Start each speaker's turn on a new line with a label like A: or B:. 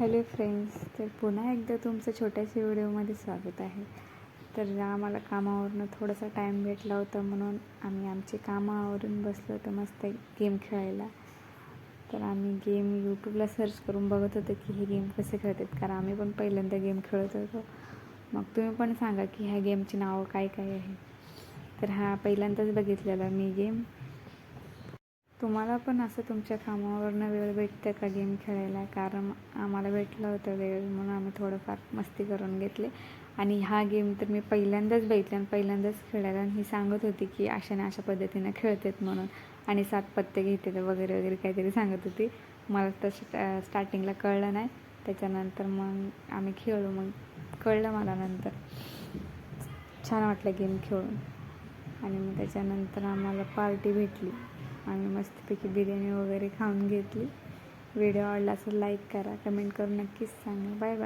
A: Hello friends, तर पुन्हा एकदा तुमचं छोट्याशा व्हिडिओमध्ये स्वागत आहे. तर आम्हाला कामावरून थोडासा टाईम भेटला होता म्हणून आम्ही आमचे कामावरून बसलो होतो मस्त गेम खेळायला. तर आम्ही गेम यूट्यूबला सर्च करून बघत होतो की हे गेम कसे खेळतात, कारण आम्ही पण पहिल्यांदा गेम खेळत होतो. मग तुम्ही पण सांगा की ह्या गेमची नावं काय काय आहे. तर हा पहिल्यांदाच बघितलेला मी गेम. तुम्हाला पण असं तुमच्या कामावरनं वेळ भेटतं का गेम खेळायला? कारण आम्हाला भेटलं होतं वेळ म्हणून आम्ही थोडंफार मस्ती करून घेतले. आणि हा गेम तर मी पहिल्यांदाच बघितला आणि पहिल्यांदाच खेळायला. आणि ही सांगत होती की अशा पद्धतीनं खेळतात म्हणून, आणि 7 पत्ते घेतात वगैरे वगैरे काहीतरी सांगत होती. मला तसं स्टार्टिंगला कळलं नाही. त्याच्यानंतर मग आम्ही खेळलो, मग कळलं मला नंतर. छान वाटलं गेम खेळून. आणि मग त्याच्यानंतर आम्हाला पार्टी भेटली. आम्ही मस्तपैकी बिर्याणी वगैरे खाऊन घेतली. व्हिडिओ आवडला असेल लाईक करा, कमेंट करून नक्कीच सांगा. Bye bye.